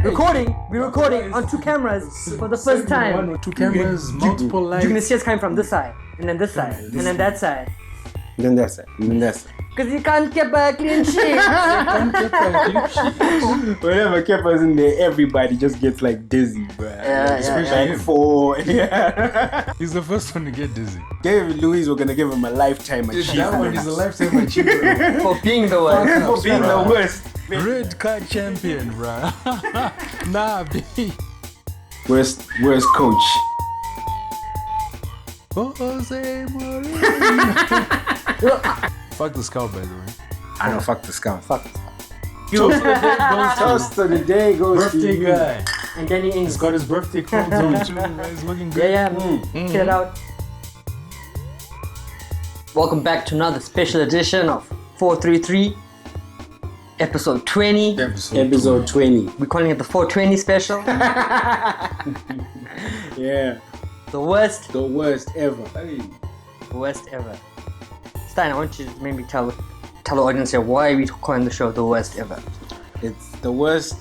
We're recording on two cameras for the first time. Two cameras, multiple lights. You can see us coming from this side, and then this side, and then that side. And then that side, and then that side. Because you can't keep a clean sheet. Whenever Kepa's in there, everybody just gets like dizzy, bro. Especially him. He's the first one to get dizzy. David Luiz, we're gonna give him a lifetime achievement. That one is a lifetime achievement. For being the worst. For being the worst. Red card champion, bruh. Nah, B. Worst coach. Jose Mourinho. Fuck the scout, by the way. I know, fuck the scout. Fuck. Toast of the day goes to Birthday you. guy. And then he He's got his birthday clothes on too. He's looking good. Get it out. Welcome back to another special edition of 433, episode 20. Episode 20. We're calling it the 420 special. Yeah. The worst ever. worst ever. Stein, I want you to maybe tell the audience here why we calling the show the worst ever. It's the worst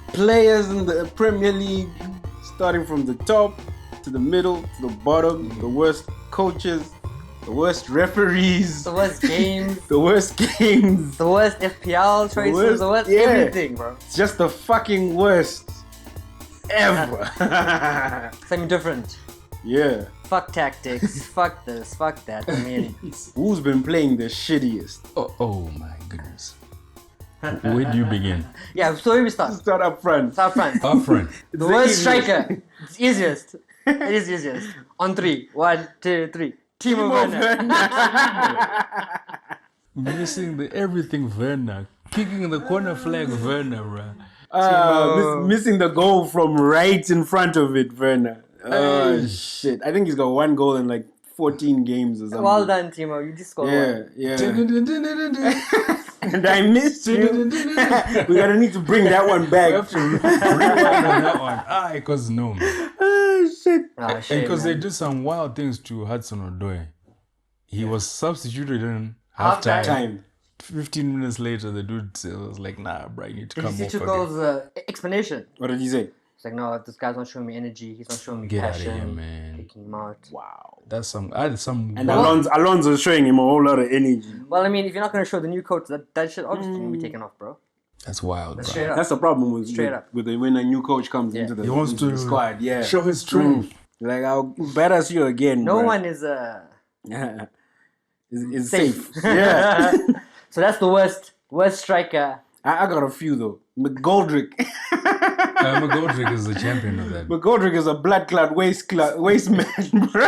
players in the Premier League, starting from the top to the middle to the bottom. The worst coaches, the worst referees, The worst games, the worst games. the worst FPL choices, the worst yeah. everything, bro. It's just the fucking worst ever. Something different. Yeah. Fuck tactics, fuck this, fuck that. I mean, Who's been playing the shittiest? Oh my goodness. Where do you begin? yeah, so where we start? Start up front. Start front. Up front. The worst striker. It's easiest. It is easiest. On 3. 1, 2, 3. Timo Werner. Missing the everything Werner. Kicking the corner flag Werner, bruh. Missing the goal from right in front of it, Werner. Oh shit! I think he's got one goal in like 14 games or something. Well done, Timo. You just scored one. Yeah. And I missed you. We're gonna need to bring that one We back. have to rewind on that one. Because no. Oh shit! Ah, shit, Because they man. did some wild things to Hudson Odoi. He was substituted in halftime. Time. 15 minutes later, the dude was like, nah, bro, you need to Did you come see off again. Tuchel's explanation? What did he say? It's like, no, this guy's not showing me energy. He's not showing me Get out of passion. here, man. Taking him out. Wow. That's some. I had some. And wild- Alonso's showing him a whole lot of energy. Well, I mean, if you're not going to show the new coach, that should obviously be taken off, bro. That's wild, That's bro. straight up. That's the problem with Straight up. when a new coach comes into the He wants into the to squad. Yeah. show his strength. Like I'll better see you again. No bro. one is is safe. safe. Yeah. So that's the worst striker. I got a few though. McGoldrick. McGoldrick is the champion of that. McGoldrick is a blood clot waste man, bro.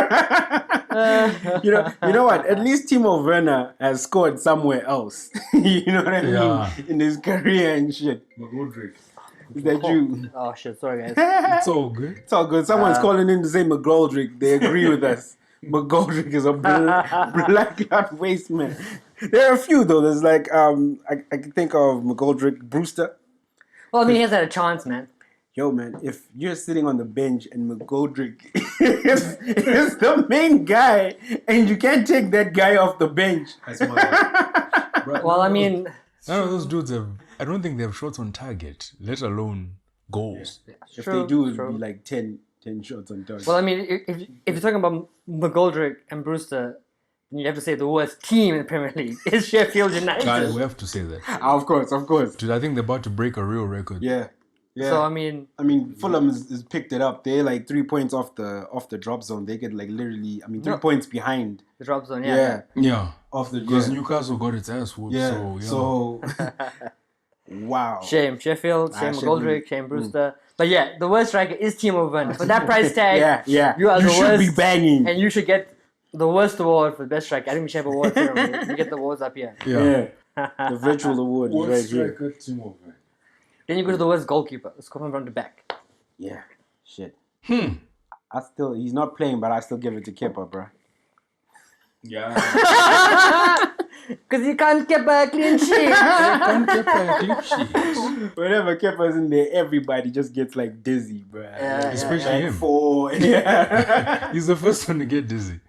you know what? At least Timo Werner has scored somewhere else. You know what I mean? Yeah. In his career and shit. McGoldrick. Is that you? Oh shit, sorry guys. It's all good. It's all good. Someone's calling in to say McGoldrick. They agree with us. McGoldrick is a black clot waste man. There are a few though. There's like I can think of McGoldrick, Brewster. Well, I mean, he hasn't had a chance, man. Yo, man, if you're sitting on the bench and McGoldrick is the main guy and you can't take that guy off the bench. That's my. Bro, Well, I mean, none of those dudes have. I don't think they have shots on target, let alone goals. If true, they do, true. it'll be like 10 shots on target. Well, I mean, if you're talking about McGoldrick and Brewster, then you have to say the worst team in the Premier League is Sheffield United. God, we have to say that. Of course. Dude, I think they're about to break a real record. Yeah. So I mean, Fulham has picked it up. They're like 3 points off the drop zone. They get like literally, 3 points behind. the drop zone, Yeah. Yeah. Off the Because yeah. Newcastle got its ass whooped. Yeah. So, Wow. Shame Sheffield, shame Sheffield. McGoldrick, shame Brewster. But yeah, the worst striker is Timo Werner. For that price tag, Yeah. you are the should worst. be banging. And you should get the worst award for the best striker. I think we should have award ceremony. We get the awards up here. Yeah. The virtual award is right here. Then you go to the worst goalkeeper. Let's go from front to back. Yeah. Shit. He's not playing, but I still give it to Kepa, bro. yeah. Because you can't keep a clean sheet. Whenever Kepa's in there, everybody just gets like dizzy, bro. Yeah, Especially him. Yeah. He's the first one to get dizzy.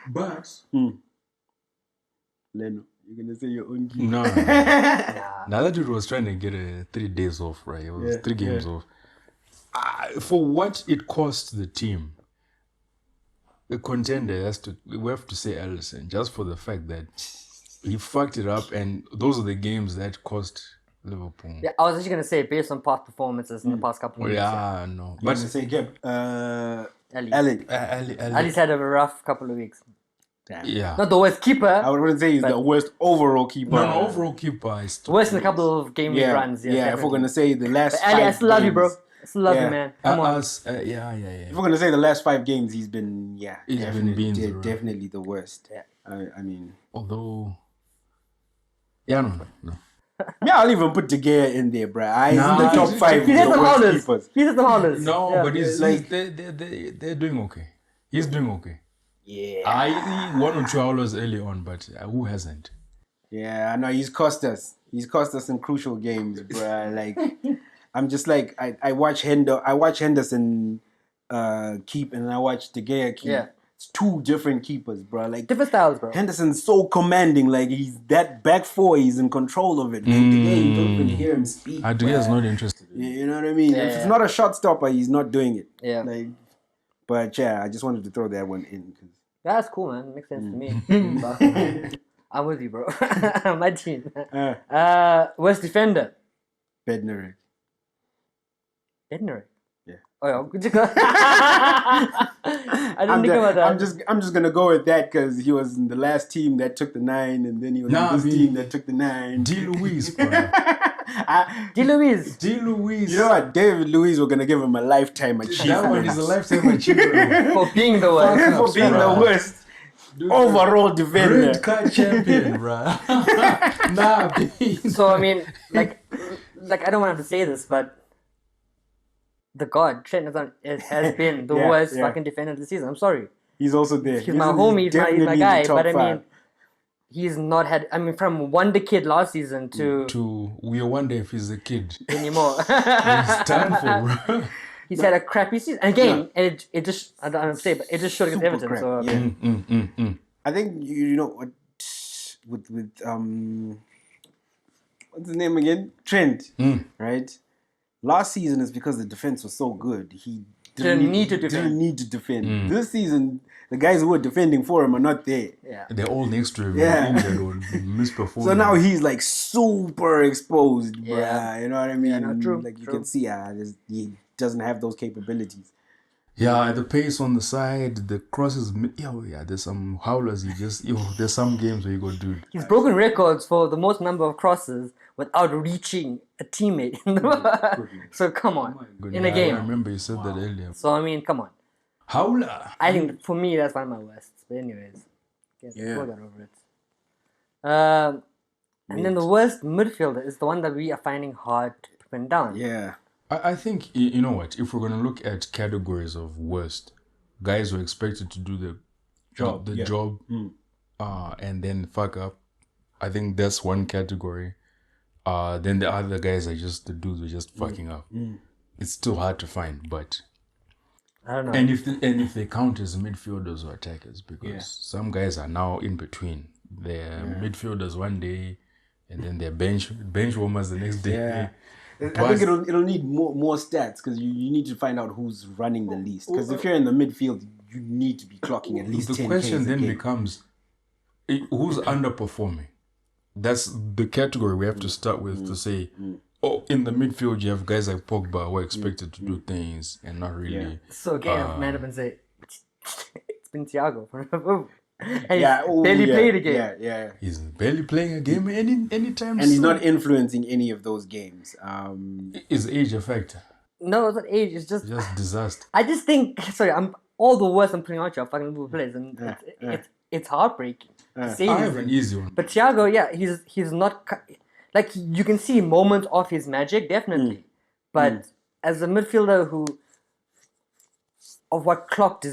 But Leno, you're gonna say your own key. no. Now that dude was trying to get 3 days off, right? It was 3 games off. For what it cost the team, the contender we have to say Alisson, just for the fact that he fucked it up, and those are the games that cost Liverpool. Yeah, I was actually gonna say based on past performances in the past couple of weeks. Yeah, no. But to say, Ali. Ali's had a rough couple of weeks. Damn. Yeah. Not the worst keeper. I wouldn't say he's the worst overall keeper. No, overall keeper is Worst in a couple of game week runs. Yeah, if we're gonna say the last. But Ali, I 5 still love you, games- bro. I still love you, man. Come on. If we're gonna say the last 5 games, he's been definitely the worst. Yeah. I mean, although, no. Yeah, I'll even put De Gea in there, bro. He's in the top 5 He's of the worst holders. keepers. He's the holders. No, Yeah. but he's like- they're doing okay. He's doing okay. Yeah. 1 or 2 hours early on, but who hasn't? Yeah, I know he's cost us. He's cost us in crucial games, bro. Like, I'm just like I watch Henderson keep, and I watch De Gea keep. Yeah. It's 2 different keepers, bro. Like Different styles, bro. Henderson's so commanding. Like he's that back 4, he's in control of it. Like, De Gea, you don't even hear him speak. De Gea's not interested. You know what I mean? Yeah, If it's not a shot stopper, he's not doing it. Yeah. Like, but yeah, I just wanted to throw that one in. Yeah, that's cool, man. Makes sense to me. I'm with you, bro. My team. Worst defender. Bednarek. Bednarek. Yeah. Oh yeah. I didn't think about that. I'm just gonna go with that because he was in the last team that took the 9, and then he was in this team that took the 9. D. Luiz, bro. D. Luiz. D. Luiz. You know what? David Luiz, we're gonna give him a lifetime achievement. That one is a lifetime achievement. For being the worst. For being the worst overall defender. Red card champion, bro. So I mean, like I don't want to say this, but the God Trent has been the worst fucking defender of the season. I'm sorry. He's also there. He's my homie. He's my definitely guy. in the top But I 5. mean, he's not had. I mean, from Wonder Kid last season to we wonder if he's a kid. anymore. He's done for, bro. He's had a crappy season. And again, and it just I don't know what to say, but it just showed against Super Everton. crap. So I think you know what with what's his name again? Trent, right? Last season is because the defense was so good. He Didn't need to defend. Didn't need to defend. This season, the guys who were defending for him are not there. yeah. They're all next to him. Yeah. Injured or misperforming. So now he's like super exposed, bruh. Yeah. You know what I mean? Yeah, no, true, Like you true. can see, he doesn't have those capabilities. Yeah, the pace on the side, the crosses. There's some howlers. There's some games where you go, dude. He's broken records for the most number of crosses without reaching a teammate. So come on, in a I game. remember you said that earlier. So I mean, come on. Howler. I think for me that's one of my worsts. But anyways, Yeah. we'll get over it. And then the worst midfielder is the one that we are finding hard to pin down. Yeah. I think, you know what, if we're going to look at categories of worst, guys who are expected to do the job, and then fuck up, I think that's one category. Then the other guys are just the dudes who are just fucking up. It's still hard to find, but... I don't know. And if they count as midfielders or attackers, because some guys are now in between. They're midfielders one day, and then they're bench warmers the next day. Yeah. I think it'll need more stats because you need to find out who's running the least. Because if you're in the midfield, you need to be clocking at least 10 The question Ks a then game. becomes, who's underperforming? That's the category we have to start with to say, in the midfield you have guys like Pogba who are expected to do things and not really. So again, man up and say, it's been Thiago. And he's Yeah, barely played a game. Yeah. He's barely playing a game anytime And he's soon. not influencing any of those games. Is age a factor? No, it's not age. It's just Disaster. I just think. Sorry, I'm all the worst I'm putting out you are fucking Liverpool players, and it's heartbreaking to say I this have an thing. easy one. But Thiago, he's not like you can see moments of his magic, definitely. But as a midfielder of what Klopp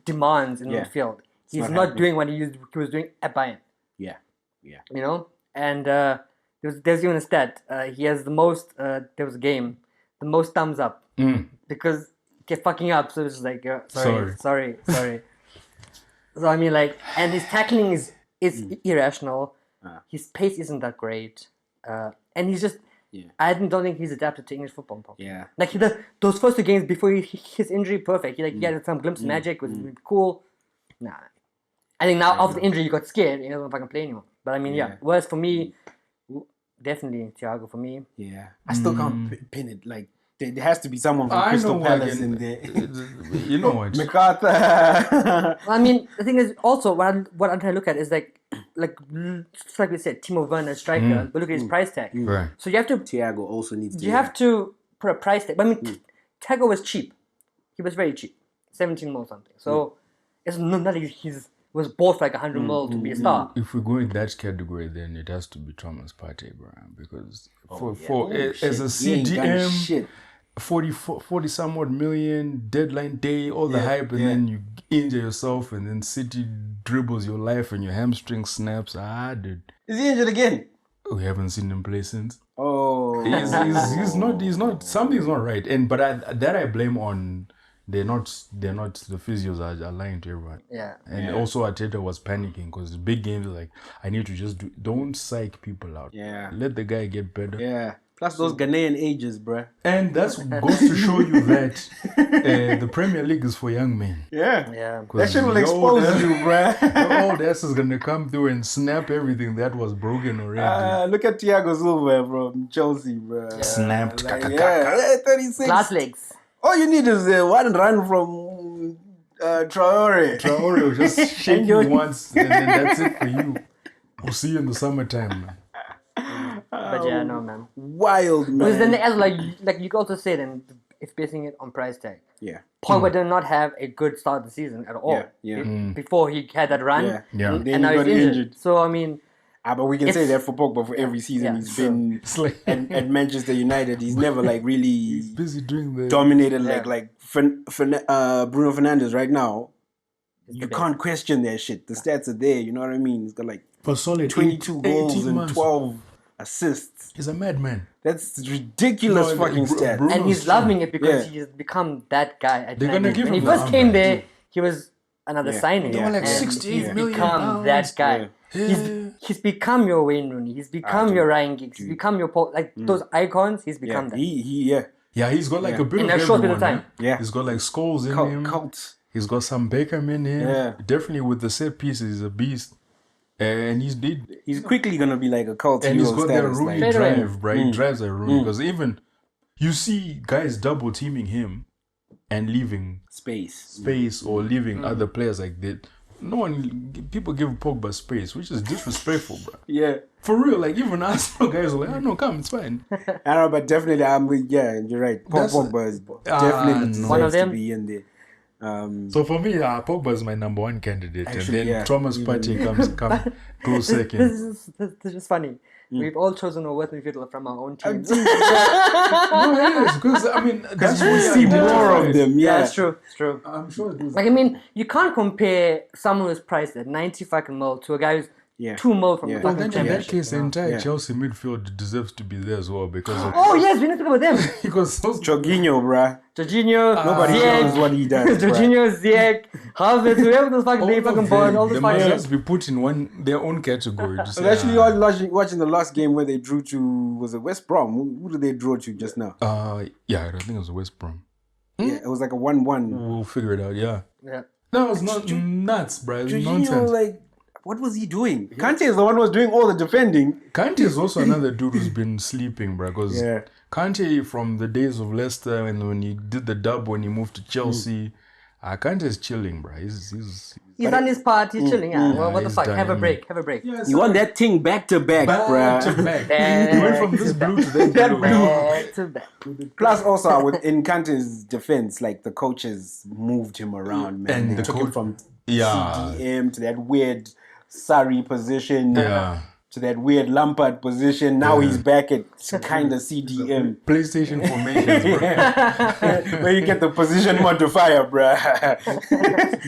demands in midfield, he's not not happening. doing what he was doing at Bayern. Yeah. You know, and there's even a stat. He has the most. There was a game, the most thumbs up because he kept fucking up. So it's just like sorry. So I mean, like, and his tackling is irrational. His pace isn't that great, and he's just I don't think he's adapted to English football properly. Yeah. Like those first 2 games before his injury, perfect. He had some glimpse of magic, was cool. Nah. I think now after the injury, he got scared. He doesn't fucking play anymore. But I mean, worst for me, definitely Thiago for me. Yeah. I still can't pin it. Like, there has to be someone from Crystal Palace in there. You know what? MacArthur. I mean, the thing is also what I'm trying to look at is like we said, Timo Werner striker, but look at his price tag. Right. So you have to. Thiago also needs to. You have to put a price tag. But I mean, Thiago was cheap. He was very cheap, 17 mil something. So it's not like he was bought for like 100 mil to be a star. If we go in that category, then it has to be Thomas Partey, bro. Because as a CDM. 40 somewhat million, deadline day, all the hype, and then you injure yourself, and then City dribbles your life and your hamstring snaps. Dude. Is he injured again? We haven't seen him play since. Oh. He's not, something's not right. But I blame on, the physios are lying to everyone. Yeah. And also Arteta was panicking because big games are like, I need to just don't psych people out. Yeah. Let the guy get better. Yeah. Plus those Ghanaian ages, bruh. And that goes to show you that the Premier League is for young men. Yeah. Yeah. That shit will expose you, bruh. Your old ass is going to come through and snap everything that was broken already. Look at Thiago Silva from Chelsea, bruh. Yeah. Snapped. Like, 36. Glass legs. All you need is one run from Traore. Traore will just shake you once and then that's it for you. We'll see you in the summertime, man. But yeah, no, man. Wild, man. Because then like you could also say then it's basing it on price tag. Yeah. Pogba did not have a good start of the season at all. Yeah. Before he had that run. Yeah. And now he's injured. So I mean, but we can say that for Pogba for every season he's been at Manchester United. He's never like really he's busy doing the dominated like Bruno Fernandes right now. You can't question that shit. The stats are there. You know what I mean? He's got like for solid 22 goals and 12 assists. He's a madman. That's ridiculous fucking stats. And he's loving it because he's become that guy. At They're gonna give him when he first came there, he was another signing. They were like 68 million become pounds. that guy. He's become your Wayne Rooney. He's become your Ryan Giggs. He's become your Paul. Like those icons, he's become that. Yeah, he's got like a bit in of a short bit of time. Yeah, he's got like Scholes in him. Cult. He's got some Beckham in him. Yeah, definitely with the set pieces, he's a beast. And he's quickly gonna be like a cult. And he's got that Rooney drive, right? He drives like Rooney because even you see guys double teaming him and leaving space or leaving other players like that. No one, people give Pogba space, which is disrespectful, bro. Yeah, for real. Like even Arsenal guys are like, "Oh no, come, it's fine." I know, but definitely, you're right. Pogba is definitely deserves to be in there. So for me, Pogba is my number one candidate, actually, and then Thomas Partey comes close second. This is just funny. We've all chosen a worst midfielder from our own teams. No, yes, because I mean, that's we see more of them. Yeah, it's true. It's true. I'm sure. Like I mean, you can't compare someone who's priced at 90 fucking mil to a guy who's 2 mil from the fucking Championship. In that case, the entire Chelsea midfield deserves to be there as well because of yes, we need to go with them. Because Jorginho, bruh. Jorginho, nobody knows what he does. Jorginho, Ziyech, Havertz, whoever the fuck they fucking bought, all the fucking. They must be put in their own category. I was actually watching the last game where they drew to, was it West Brom? Who did they draw to just now? Yeah, I think it was West Brom. Yeah, it was like a 1-1. We'll figure it out. Yeah. No, it was not nuts, bro. Jorginho, nonsense. like, what was he doing? Kante is the one who was doing all the defending. Kante is also another dude who's been sleeping, bro. Because Kante, from the days of Leicester and when he did the dub when he moved to Chelsea, Kante is chilling, bro. He's done his part. He's chilling. Well, what the fuck? Have a break. Yeah, you want that thing back to back, bro. He went from this blue to that blue. Back to back. Plus, also in Kante's defense, like the coaches moved him around, man. And they took him from Yeah. CDM to that weird Sarri position. Yeah. To that weird Lampard position. Now he's back at kind of CDM. PlayStation formations, bro. Where you get the position modifier, bruh.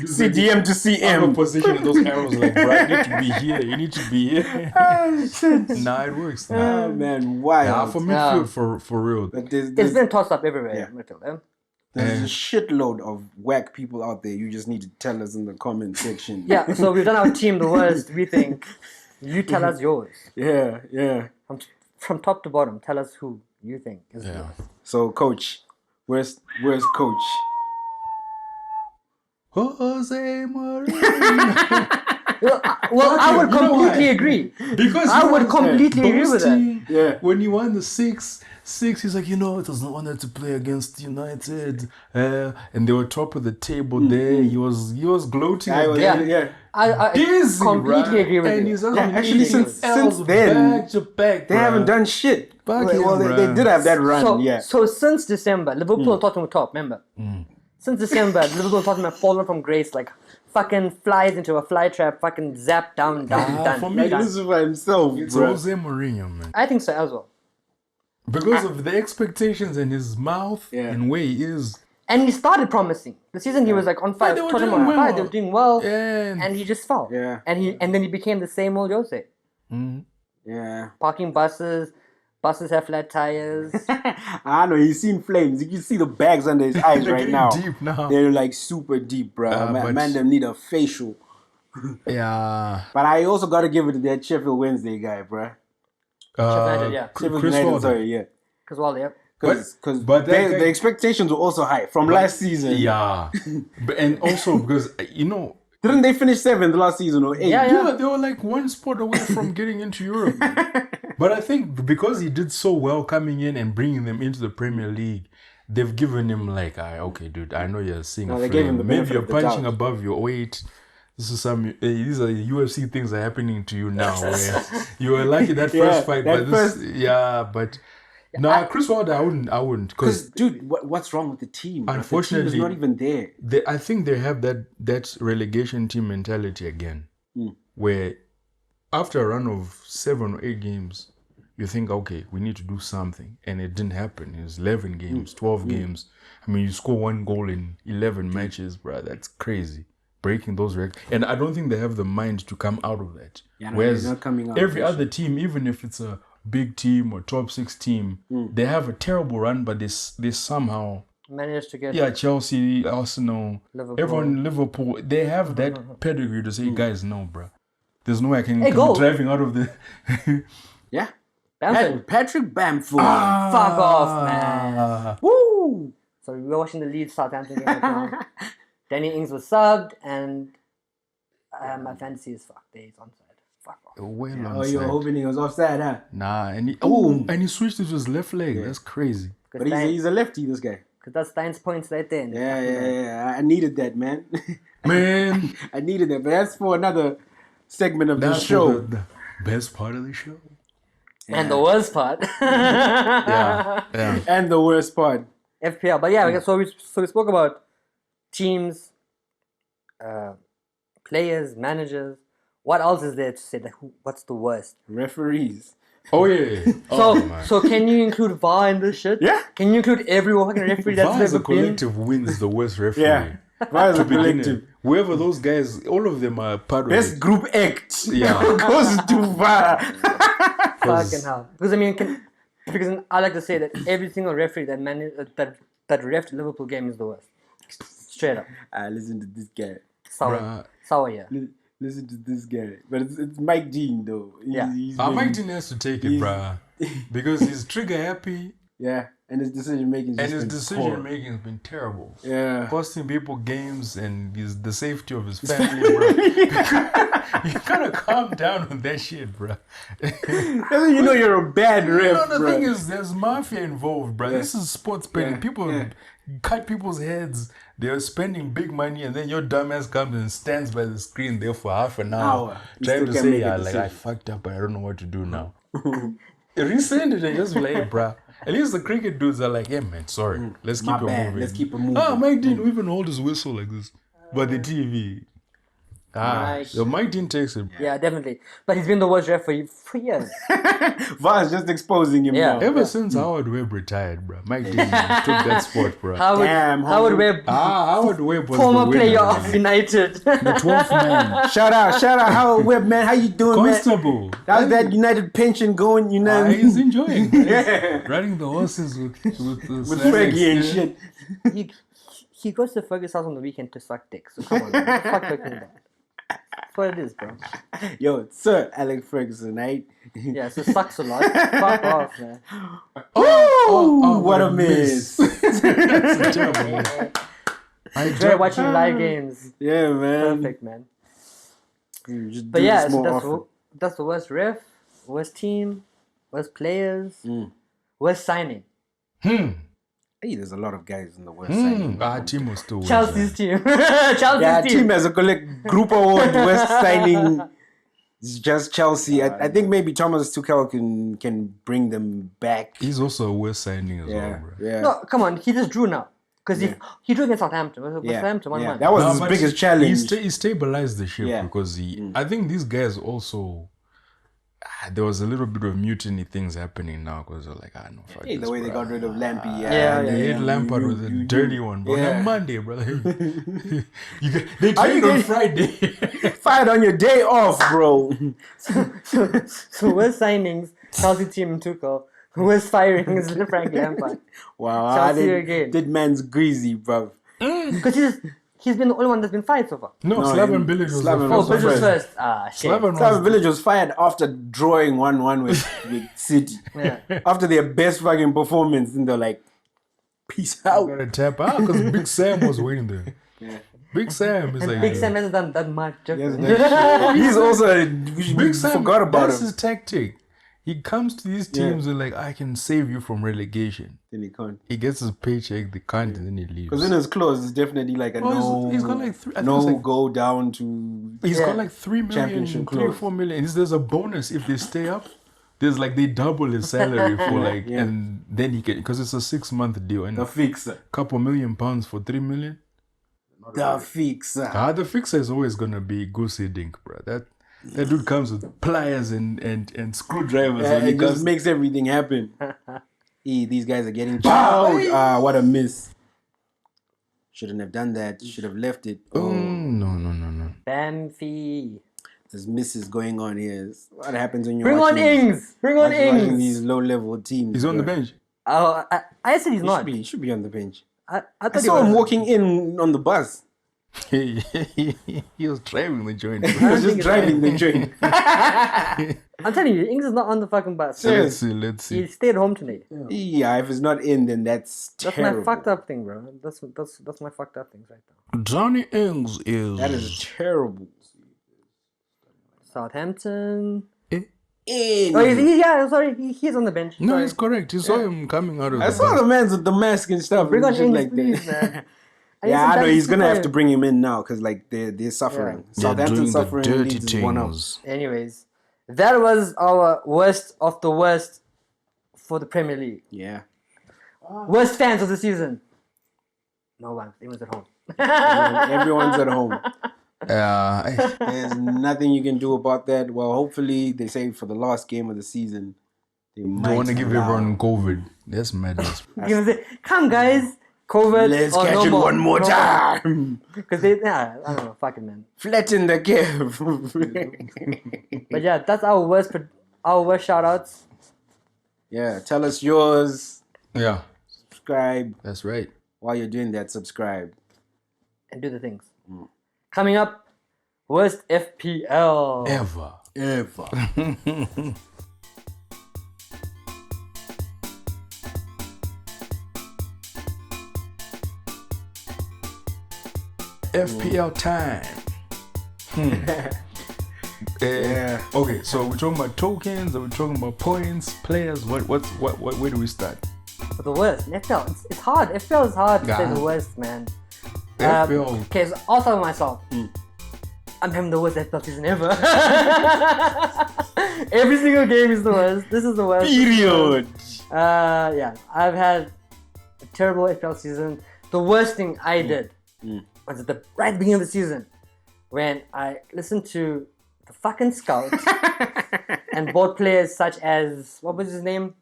CDM to CM. Position those arrows like, bro, you need to be here. You need to be here. Oh, shit. Nah, it works. Oh, man, wild. Yeah, for midfield, for real. But it's been tossed up everywhere. Yeah. Midfield, There's a shitload of whack people out there. You just need to tell us in the comment section. Yeah, so we've done our team the worst, we think. You tell us yours. Yeah. from top to bottom, tell us who you think is the worst. So, coach, where's coach? Jose Mourinho. Well, I would completely agree. Because I would completely agree with that. Yeah. When he won the 6, he's like, it was an honor to play against United. And they were top of the table there. He was gloating. I Busy, completely agree with and you. he's actually since then, back to back, they haven't done shit. They did have that run, So since December, Liverpool and Tottenham were top, remember? Since December, Liverpool and Tottenham have fallen from grace like fucking flies into a fly trap, fucking zap down. For me, Lucifer himself, it's bro. Jose Mourinho, man. I think so as well. Because of the expectations in his mouth and where he is. And he started promising. The season he was like on fire. Tottenham on fire. They were doing well. Yeah. And he just fell. Yeah. And then he became the same old Jose. Yeah. Parking buses. Buses have flat tires. I know, he's seen flames. You can see the bags under his eyes right now. Deep now. They're like super deep, bro. Man, them need a facial. Yeah. But I also got to give it to that Sheffield Wednesday guy, bro. Sheffield United, sorry, yeah. Because yeah. Because the expectations were also high from last season. Yeah. And also because, didn't they finish 7th last season or 8th? Yeah, they were like one spot away from getting into Europe. But I think because he did so well coming in and bringing them into the Premier League, they've given him like, okay, dude, I know you're seeing a flame. Maybe you're punching above your weight. These are UFC things are happening to you now. Where you were lucky that first fight, but Chris Wilder, I wouldn't. Because, dude, what's wrong with the team? Unfortunately, the team is not even there. I think they have that relegation team mentality again, where after a run of 7 or 8 games, you think, okay, we need to do something, and it didn't happen. It was 11 games, 12 games. I mean, you score 1 goal in 11 matches, bro. That's crazy. Breaking those records, and I don't think they have the mind to come out of that. Whereas not coming out every other team, even if it's a big team or top 6 team, they have a terrible run, but they somehow managed to get Chelsea, Arsenal, Liverpool, they have that pedigree to say, guys, no, bro, there's no way I can be driving out of the Patrick Bamford. Fuck off, man. Woo! So we were watching the Leeds Southampton game right now. Danny Ings was subbed, and my fantasy is fucked. He's onside. Fuck off. You're hoping he was offside, huh? Nah, and he switched it to his left leg. Yeah. That's crazy. But he's a lefty, this guy. Because that's Stein's points right there. Yeah. I needed that, man. I needed that. But that's for another segment of the show. The best part of the show. Yeah. And the worst part. And the worst part. FPL. But so we spoke about teams, players, managers. What else is there to say? What's the worst? Referees. Oh yeah. So can you include VAR in this shit? Yeah. Can you include every fucking referee that's VAR as a collective wins the worst referee. Yeah. VAR as a collective. Whoever those guys, all of them are part of Best it. group act. Yeah. Goes to VAR. Fucking hell. Because I like to say that every single referee that reffed Liverpool game is the worst. Straight up. Listen to this guy. Sour, yeah. Listen to this guy. But it's Mike Dean, though. Mike Dean has to take it, bruh. Because he's trigger happy. Yeah. And his decision making has been terrible. Yeah. Costing people games and the safety of his family, bro. You gotta calm down on that shit, bro. You know you're a bad ref, the thing is, there's mafia involved, bro. Yeah. This is sports betting. People cut people's heads. They're spending big money, and then your dumbass comes and stands by the screen there for half an hour trying to say, I fucked up, but I don't know what to do now. Resend it and just be like, hey, bro. At least the cricket dudes are like, hey, man, sorry. Let's keep it moving. Let's keep it moving. Mike Dean even hold his whistle like this. But the TV. Mike Dean takes it. Yeah, definitely. But he's been the worst ref for years. VAR's just exposing him now. Ever since Howard Webb retired, bro. Mike Dean took that sport, bro. Howard Webb. Howard Webb was former the winner, player of United. The 12th man. Shout out Howard Webb, man. How you doing, Constable. Man? How's that United pension going? He's enjoying it. Riding the horses with Fergie and shit. He goes to Fergie's house on the weekend to suck dick. So come on, man. Fuck Fergie. That's what it is, bro. Yo, Sir Alex Ferguson, right? Yeah, so it sucks a lot. Fuck off, man. What a miss. That's a terrible miss. Enjoy watching live games. Yeah, man. Perfect, man. Just But do yeah, this so more that's the worst ref, worst team, worst players, worst signing. Hey, there's a lot of guys in the worst signing. Our team was still Chelsea's team. Yeah, Chelsea's team as a collect group award worst signing. It's just Chelsea. I think maybe Thomas Tuchel can bring them back. He's also a worst signing as well, bro. Yeah. No, come on, he just drew now. Because he drew against Southampton. Southampton 1-1. That was his biggest challenge. He stabilized the ship because I think these guys also. There was a little bit of mutiny things happening now because they're like, no, fuck Hey, this, the way bro. they got rid of Lampy. They hit Lampard with a dirty one, bro. Yeah. On Monday, brother. They trained on Friday. Fired on your day off, bro. So worst signings, Chelsea team and Tuchel. Worst firings, Frank Lampard. Wow, Chelsea again. That man's greasy, bro. Because he's been the only one that's been fired so far. No, Slaven Bilic was Slaven the was first the one. First. Shit. Slaven Village was fired after drawing 1-1 with City. Yeah. After their best fucking performance, and they're like, peace out. Got to tap out because Big Sam was waiting there. Big Sam is like... Big Sam hasn't done that much. He's also... Big Sam, forgot about that's him. his tactic. He comes to these teams with like, I can save you from relegation. Then he can't. He gets his paycheck, they can't, and then he leaves. Because in his clause, it's definitely like a he's got like go down to... He's got like 3 million, Championship 3 or clause. 4 million. There's a bonus if they stay up. There's like they double his salary for like, and then he can, because it's a 6-month deal and The fixer. couple £1 million for 3 million. The fixer. The fixer is always gonna be Goosey Dink, bro. That dude comes with pliers and screwdrivers. Yeah, and he it just goes, makes everything happen. These guys are getting chowed. What a miss. Shouldn't have done that. Should have left it. no. Bamfi. There's misses going on here. What happens when you Bring on Ings. Bring on watching Ings. these low-level teams? he's on the bro. bench. Oh, I said he's not. He should be on the bench. I I thought saw he him was. walking in on the bus. He was driving the joint. He was just driving the joint. I'm telling you, Ings is not on the fucking bus. Let's see. He stayed home today. Yeah, if it's not in, then that's terrible. My fucked up thing, bro. That's my fucked up things right now. Johnny Ings is... That is terrible. Southampton. In. Oh, sorry, he's on the bench. No, Sorry. it's correct. You saw him coming out of I the saw bench. the man's with the mask and stuff. Bring on shit Ings, like please, that. man. Yeah, I know he's gonna have to bring. bring him in now because like they're suffering. Southampton suffering. Leeds is 1-0. Anyways, that was our worst of the worst for the Premier League. Yeah. Worst fans of the season. No one. Everyone's at home. Everyone's at home. I- There's nothing you can do about that. Well, hopefully they say for the last game of the season, they don't want to give everyone COVID. That's madness. You're gonna say, come guys, COVID. Let's or catch no it more. one more time. Because I don't know, fuck it, man. Flatten the curve. But yeah, that's our worst shout outs. Yeah, tell us yours. Yeah, Subscribe. that's right. While you're doing that, subscribe. And do the things. Coming up, worst FPL. Ever. FPL time. Yeah. Okay, so we're talking about tokens. Are we talking about points, players? What? Where do we start? But the worst, FPL, it's hard. FPL is hard to say the worst, man. FPL. Okay, so I'll start with myself. I'm having the worst FPL season ever. Every single game is the worst. This is the worst. Period. Yeah, I've had a terrible FPL season. The worst thing I did was at the right beginning of the season when I listened to the fucking scout and bought players such as, what was his name?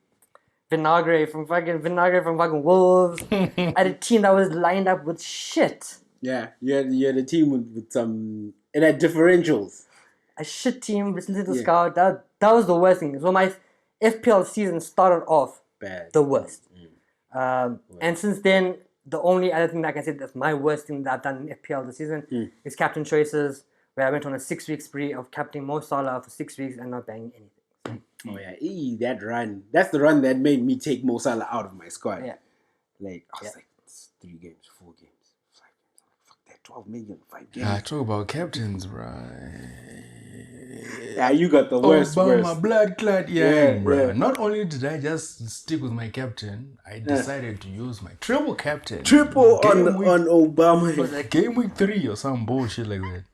Vinagre from fucking Wolves. I had a team that was lined up with shit. Yeah, you had a team with some... It had differentials. A shit team, listening to the scout. That was the worst thing. So my FPL season started off Bad. the worst. And since then, the only other thing that I can say that's my worst thing that I've done in FPL this season is captain choices, where I went on a 6-week spree of captaining Mo Salah for 6 weeks and not banging anything. Oh yeah, that run. That's the run that made me take Mo Salah out of my squad. Yeah. Like I was like, it's 3 games, 4 games, 5 games. Fuck that, 12 million, 5 games. I talk about captains, bro. Yeah, you got the worst. My blood clot, bro. yeah. Not only did I just stick with my captain, I decided to use my triple captain. Triple on Obama. It was like game week 3 or some bullshit like that.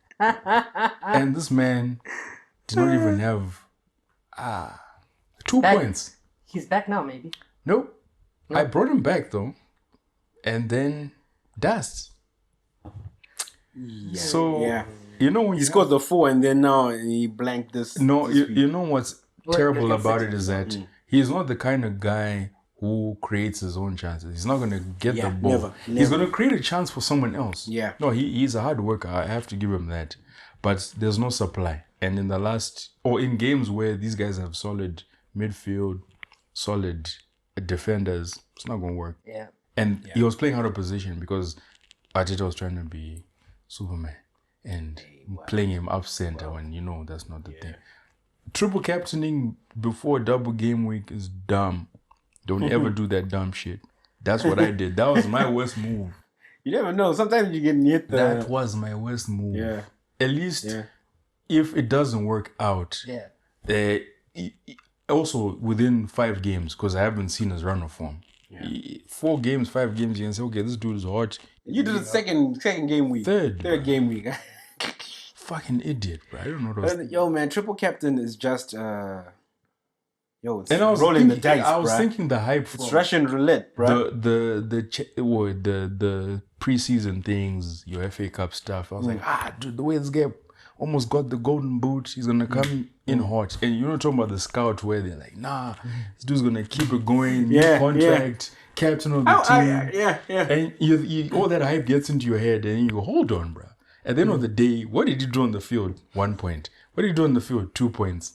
And this man did not even have 2 points. He's back now, maybe. Nope. I brought him back though, and then dust. Yeah. So you know when he scored the 4 and then now he blanked this. No, you know what's terrible about it is that he's not the kind of guy who creates his own chances. He's not gonna get the ball. Never. He's gonna create a chance for someone else. Yeah. No, he's a hard worker. I have to give him that. But there's no supply. And in the last in games where these guys have solid midfield, solid defenders, it's not gonna work. Yeah. And he was playing out of position because Arteta was trying to be Superman and playing him up center when you know that's not the thing. Triple captaining before double game week is dumb. Don't ever do that dumb shit. That's what I did. That was my worst move. You never know. Sometimes you get hit. That was my worst move. Yeah. At least if it doesn't work out. Yeah. Also within 5 games, because I haven't seen his run of form. 4 games, 5 games, you can say, okay, this dude is hot. You did the second game week. Third game week. Fucking idiot, bro. I don't know what I was Yo, man, triple captain is just it's and I was rolling thinking, the dice. I was thinking the hype. It's Russian roulette, bro. The preseason things, your FA Cup stuff. I was like, dude, the way this guy almost got the golden boot, he's gonna come in hot. And you're not talking about the scout where they're like, nah, this dude's gonna keep it going, new contract, captain of the team. And you all that hype gets into your head, and you go, hold on, bro. At the end of the day, what did you do on the field? 1 point. What did you do on the field? 2 points.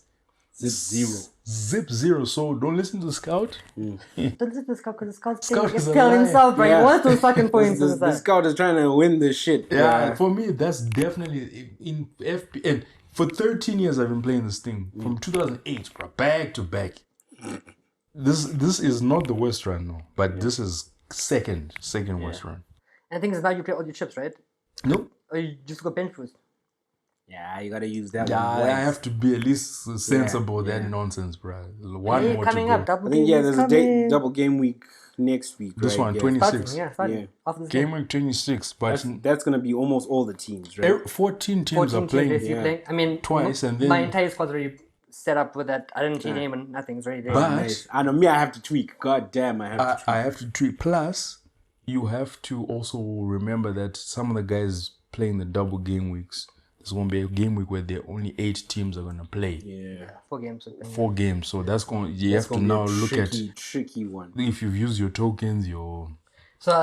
Zip 0. So don't listen to the scout. Don't listen to the scout because the scout's telling himself, bro. He wants those fucking points. The scout is trying to win this shit. Yeah, for me, that's definitely in FP. And for 13 years, I've been playing this thing from 2008, bro, back to back. This is not the worst run, no, but this is second worst run. And the thing is, now you play all your chips, right? Nope. Or you just go bench boost. Yeah, you gotta use that. Yeah, I have to be at least sensible. That nonsense, bro. One more coming to up. go. I think there's a double game week next week. This one, 26. After this game week 26, but that's gonna be almost all the teams, right? 14 teams are playing. I mean, twice, and then my entire squad's already set up with that. I didn't change name and nothing's already there. But nice. I know me, I have to tweak. God damn, I have to tweak. Plus, you have to also remember that some of the guys playing the double game weeks. There's going to be a game week where there only 8 teams are going to play. Yeah. 4 games. 4 games. So that's going. You have to now look at tricky one. If you've used your tokens, your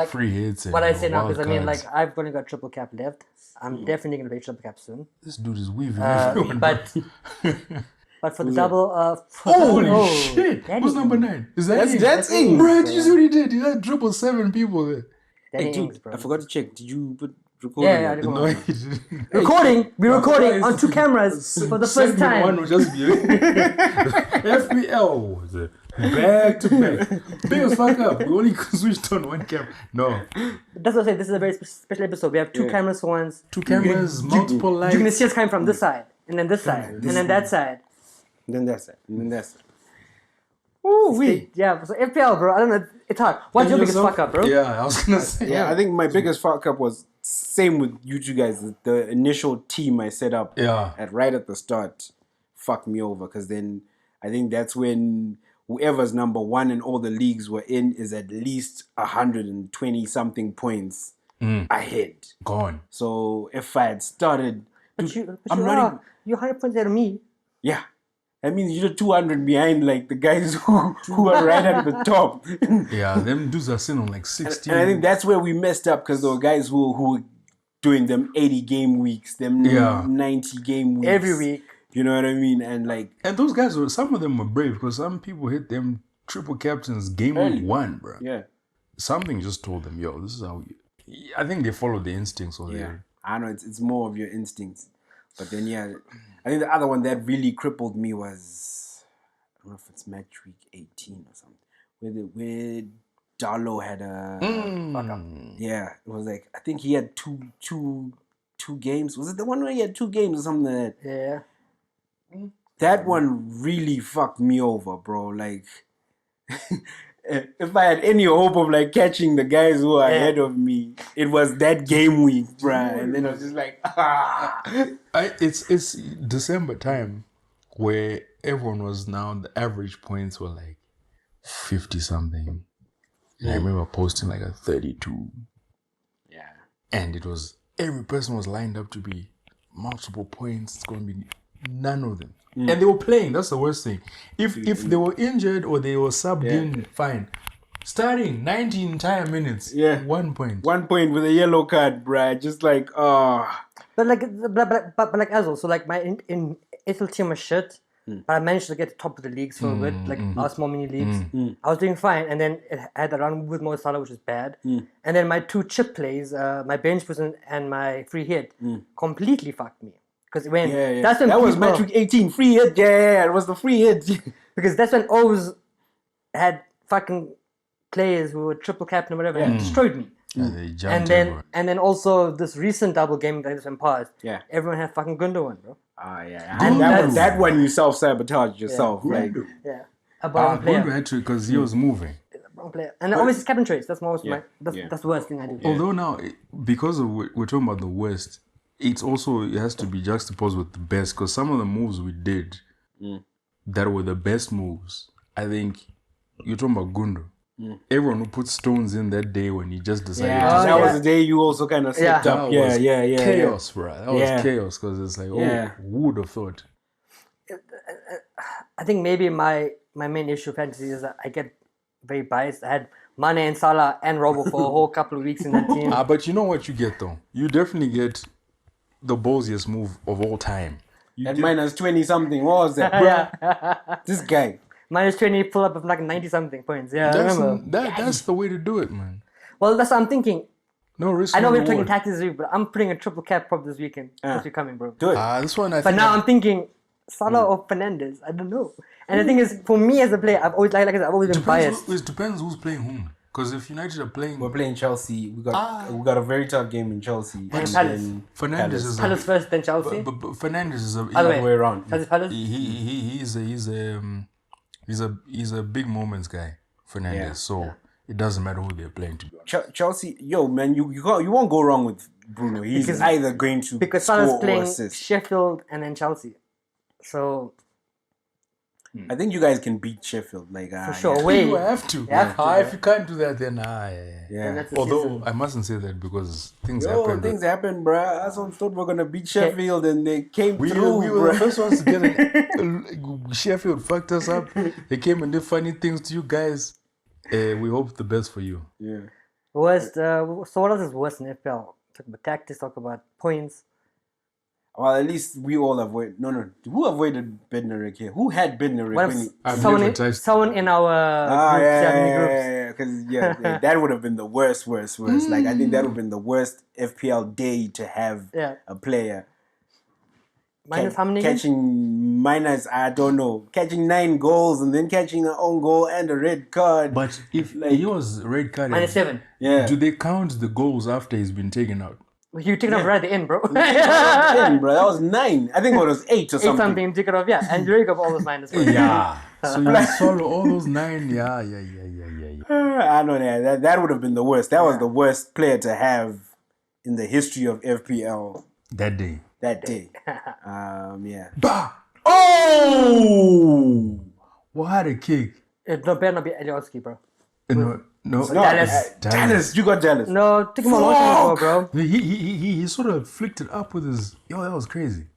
free hits. And what I say now is, I mean, like I've only got triple cap left. I'm definitely going to play triple cap soon. This dude is weaving everyone. But for the double, holy shit! Who's number 9? Is that that's Ings? Bro, did you see what he did? He had 777 people there. Hey, dude, I forgot to check. Did you put? Yeah, I didn't know. Recording. We're recording on 2 cameras for the first time. One will just be FPL back to back. Big as fuck up. We only switched on 1 camera. No. That's what I say. This is a very special episode. We have 2 cameras for once. 2 cameras, multiple lights. You're gonna see us coming from this side, and then this side, and then that side, and then that side, and then that side. Ooh, yeah. So FPL, bro. I don't know. It's hard. What's your biggest fuck up, bro? Yeah, I was gonna say. Yeah, I think my biggest fuck up was same with you two guys. The initial team I set up right at the start fucked me over, because then I think that's when whoever's number 1 in all the leagues we're in is at least 120 something points ahead. Gone. So if I had started, you're 100 points ahead of me. Yeah. That means you're 200 behind, like the guys who are right at the top. Yeah, them dudes are sitting on like 16. And I think that's where we messed up, because there were guys who were doing them 80 game weeks, them 90 game weeks. Every week. You know what I mean? And those guys, some of them were brave, because some people hit them triple captains game week 1, bro. Yeah. Something just told them, yo, this is how I think they followed the instincts. I know, it's more of your instincts. But then, yeah, I think the other one that really crippled me was, I don't know if it's match week 18 or something, where Darlow had a fuck up. Yeah, it was like, I think he had two games. Was it the one where he had 2 games or something like that? Yeah. That one really fucked me over, bro. Like, if I had any hope of like catching the guys who are ahead of me, it was that game week, bruh. And then I was just like, It's December time where everyone was now, the average points were like 50 something. And I remember posting like a 32. yeah. And it was, every person was lined up to be multiple points. It's going to be none of them. And they were playing. That's the worst thing. If they were injured or they were subbed in, fine. Starting 90 entire minutes. 1 point. 1 point with a yellow card, bruh. Just like, But like as well. So like my in Italy team was shit. But I managed to get to the top of the leagues for a bit, like our small mini leagues. I was doing fine, and then it had a run with Mo Salah, which was bad. And then my 2 chip plays, my bench person and my free hit, completely fucked me. Because when that's when that was match week 18, free hit. Yeah, it was the free hit. Because that's when O's had fucking players who were triple captain or whatever and destroyed me. And then also this recent double game that just went past. Yeah, everyone had fucking Gundogan, bro. That one you self-sabotaged yourself. Gundogan had to, because he was moving. Wrong player. And obviously captain trace. That's that's the worst thing I do. Although now, because of we're talking about the West, it has to be juxtaposed with the best, because some of the moves we did that were the best moves, I think you're talking about Gundo. Everyone who put stones in that day when he just decided that was the day you also kind of slipped up. Chaos, bro. That was chaos, because it's like, who would have thought? I think maybe my main issue with fantasy is that I get very biased. I had Mane and Salah and Robo for a whole couple of weeks in that team. But you know what you get though? You definitely get the ballsiest move of all time. At minus 20 something. What was that, bro? This guy. Minus 20 pull up of like 90 something points. Yeah, I remember. That's the way to do it, man. Well, that's what I'm thinking. No risk. I know we're talking tactics this week, but I'm putting a triple cap prop this weekend. This week coming, bro. Do it. This one But now I'm thinking Salah or Fernandes. I don't know. And the thing is, for me as a player, I've always I've always been biased. It depends who's playing whom. Because if United are playing, we're playing Chelsea. We got a very tough game in Chelsea. And Palace. Fernandes is Palace first, then Chelsea. But Fernandes is other way around. He's a big moments guy, Fernandes. So it doesn't matter who they're playing to be honest. Chelsea, man, you won't go wrong with Bruno. He's either going to because Salah's playing Sheffield and then Chelsea. So I think you guys can beat Sheffield, for sure. Wait, you have to. If you can't do that, then Although season. I mustn't say that because things happen. Things happen, bro. I thought we're gonna beat Sheffield, and they came through. We were the first ones to get it. Sheffield fucked us up. They came and did funny things to you guys. We hope the best for you. Yeah. Worst. So what else is worse in FPL? Talk about tactics. Talk about points. Well, at least we all avoid. No. Who avoided Bednarek here? Who had Bednarek? Someone in our groups. Because that would have been the worst. Like I think that would have been the worst FPL day to have a player. Minus how many? I don't know. Catching 9 goals and then catching an own goal and a red card. But if he was red card, -7. Yeah. Do they count the goals after he's been taken out? You took it off right at the end, bro. 10, bro. That was 9. I think it was 8 or something. 8 something, took it off, and you rake up all those minus. Yeah. So you swallow all those 9. Yeah. I know that would have been the worst. That was the worst player to have in the history of FPL. That day. Yeah. Bah! Oh! What a kick. It better not be Alioski, bro. No. Dallas. You got Dallas. No, took him a long time ago, bro. He sort of flicked it up with his... that was crazy.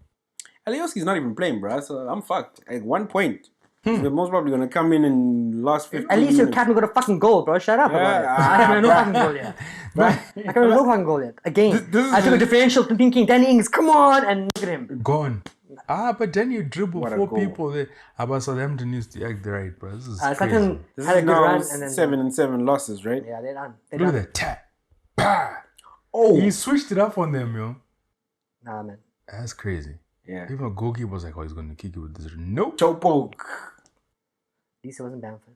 Alioski's not even playing, bro. So I'm fucked. At 1 point. They're most probably going to come in last 15 At least your captain got a fucking goal, bro. Shut up about it. I haven't no fucking goal yet. I haven't no fucking goal yet. Again, I took a differential thinking, Danny Ings, come on, and look at him. Gone. But then you dribble 4 people there. About Southampton needs to act right, bro. This is crazy. Southampton had a good run. And then 7 losses, right? Yeah, they're done. Look at that. Tap. Bah! He switched it up on them, yo. Nah, man. That's crazy. Yeah. Even a goalkeeper was like, oh, he's going to kick it with this. Nope. Toe poke. At least it wasn't Bamford.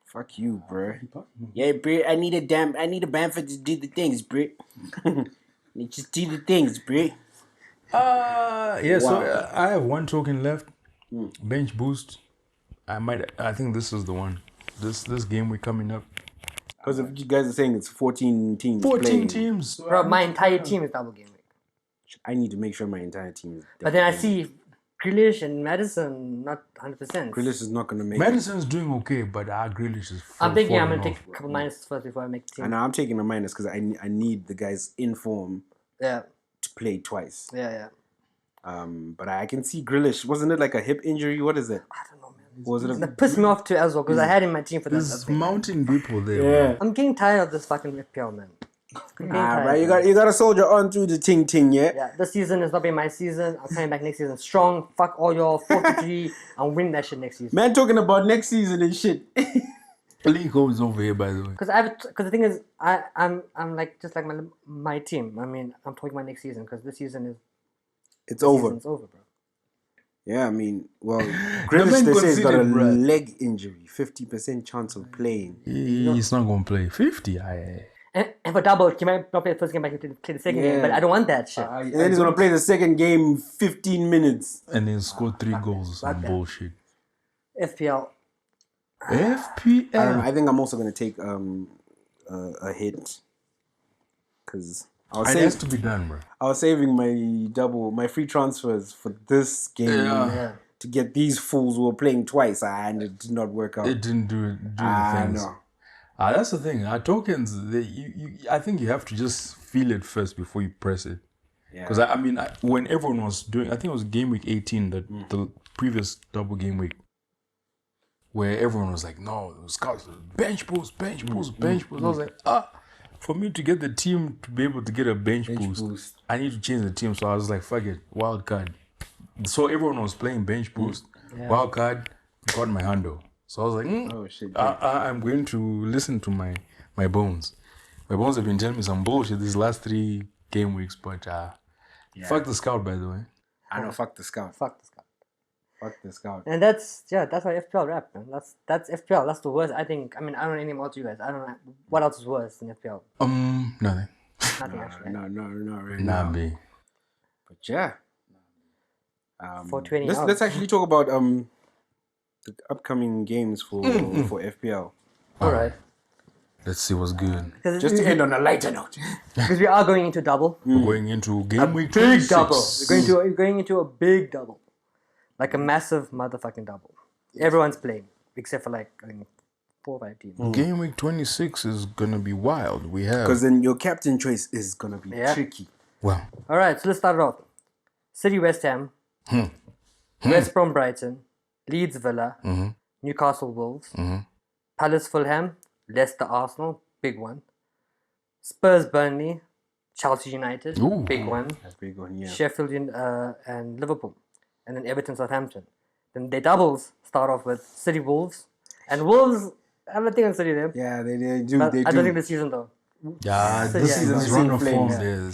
Fuck you, bro. Yeah, bro. I need a Bamford to do the things, bro. Just do the things, bro. Yeah. Wow. So I have one token left. Bench boost. I think this is the one. This game week coming up. Because if you guys are saying it's 14 teams 14 playing, teams. So bro, my entire team is double game week. I need to make sure my entire team is But then I see Grealish and Madison not 100%. Grealish is not going to make Madison's doing okay, but Grealish is I'm thinking I'm going to take a couple minuses first before I make the team. And I'm taking a minus because I need the guys in form to play twice. Yeah. But I can see Grealish. Wasn't it like a hip injury? What is it? I don't know, man. Was it It pissed me off too as well because I had in my team for that. There's mountain people there. Yeah. Man. I'm getting tired of this fucking FPL, man. Right. You got to soldier on through the ting, yeah? Yeah, this season is not being my season. I'm coming back next season strong. Fuck all y'all. 4-3. I'm winning that shit next season. Man, talking about next season and shit. League is over here, by the way. Because the thing is, I'm like just like my team. I mean, I'm talking about next season because this season is it's over. It's over, bro. Yeah, I mean, well, Grealish they say he's got a leg injury, 50% chance of playing. He's not gonna play 50. And for double, he might not play the first game, but he play the second game. But I don't want that shit. And then he's gonna play the second game 15 minutes. And then score 3 goals or some bullshit. FPL. FPL. I don't know. I think I'm also gonna take a hit because it has to be done, bro. I was saving my free transfers for this game to get these fools who were playing twice, and it did not work out. It didn't do the things. No. That's the thing. Our tokens, I think you have to just feel it first before you press it. Because I mean, when everyone was doing, I think it was game week 18, the previous double game week, where everyone was like, no, scouts, bench boost. I was like, for me to get the team to be able to get a bench boost, I need to change the team. So I was like, fuck it, wild card. So everyone was playing bench boost, wild card, got my handle. So I was like, oh shit, I'm going to listen to my bones. My bones have been telling me some bullshit these last 3 game weeks, but fuck the scout, by the way. I know, fuck the scout. And that's why FPL rap, man. That's FPL. That's the worst. I think. I mean, I don't know anything about you guys. I don't know what else is worse than FPL. Nothing. Nothing actually. No, not really. Nah, B. But yeah. 420. Let's actually talk about the upcoming games for FPL. All right. Let's see what's good. Just to end on a lighter note. Because we are going into double. We're going into game week big 26. double. We're going into a big double. Like a massive motherfucking double. Everyone's playing. Except for like, I think, 4 or 5 teams. Game week 26 is going to be wild. We have... Because then your captain choice is going to be tricky. Well. All right, so let's start it off. City West Ham. West Brom Brighton. Leeds Villa. Newcastle Wolves. Palace Fulham. Leicester Arsenal. Big one. Spurs Burnley. Chelsea United. Ooh. Big one. That's a big one, yeah. Sheffield and Liverpool. And then Everton Southampton. Then their doubles start off with City Wolves. And Wolves, I have a thing on City there. Yeah, they do. But I don't think this season though. Yeah, this season's run of form there.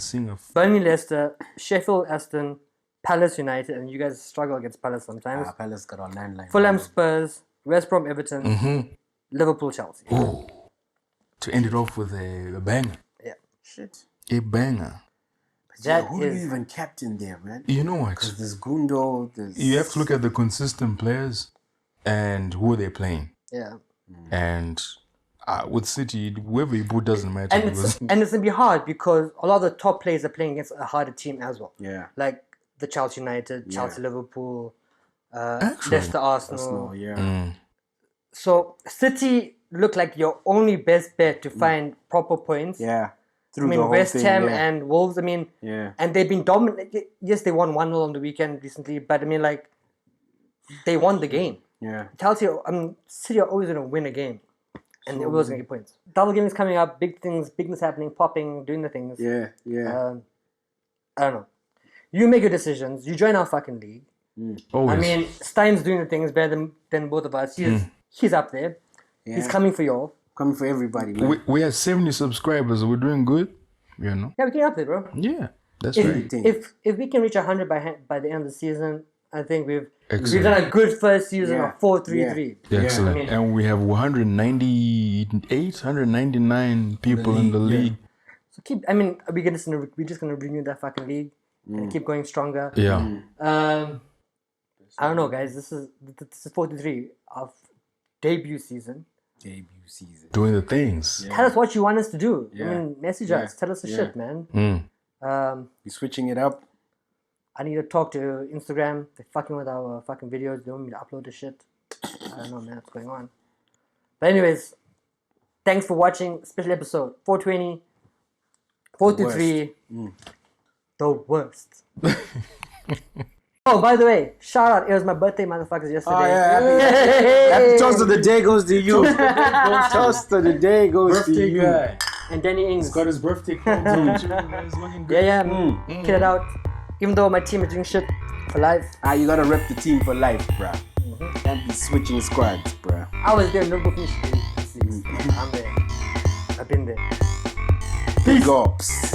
Burnley Leicester, Sheffield Aston, Palace United, and you guys struggle against Palace sometimes. Palace got on landline. Fulham Spurs, West Brom Everton, Liverpool Chelsea. Ooh. To end it off with a banger. Yeah. Shit. A banger. Who do you even captain there, man? You know what? Because there's Gundo, You have to look at the consistent players and who they're playing. Yeah. And with City, whoever you put doesn't matter. And it's going to be hard because a lot of the top players are playing against a harder team as well. Yeah. Like the Chelsea United, Chelsea Liverpool, Leicester Arsenal. So City look like your only best bet to find proper points. Yeah. I mean, West Ham and Wolves, I mean, and they've been dominant. Yes, they won 1-0 on the weekend recently, but I mean, like, they won the game. Yeah. City are always going to win a game, and they're always going to get points. Double game is coming up, bigness happening, popping, doing the things. Yeah. I don't know. You make your decisions. You join our fucking league. Always. I mean, Stein's doing the things better than both of us. He's up there. Yeah. He's coming for y'all. Coming for everybody, man. We have 70 subscribers. We're doing good. You know? Yeah, we get up there, bro. Yeah. That's right. If we can reach 100 by the end of the season, I think we've done a good first season of 4-3-3. Yeah. Excellent. And we have 199 people in the league. So we're just gonna renew that fucking league and keep going stronger. Yeah. I don't know, guys. This is 4-3 of debut season. Doing the things. Tell us what you want us to do. Message us. Tell us the shit, man. We're switching it up. I need to talk to Instagram. They're fucking with our fucking videos. They want me to upload the shit. I don't know, man, what's going on. But anyways, thanks for watching. Special episode 420. 4-3. The worst. Oh, by the way, shout out. It was my birthday, motherfuckers, yesterday. Oh, yeah. Happy toast of the day goes to you. Toast of the day goes to you. Guy. And Danny Ings. He's got his birthday clothes on too. He's looking good. Get it out. Even though my team is doing shit for life. You gotta rep the team for life, bruh. Can't be switching squads, bruh. I was there, notebook mission. I'm there. I've been there. Big ups.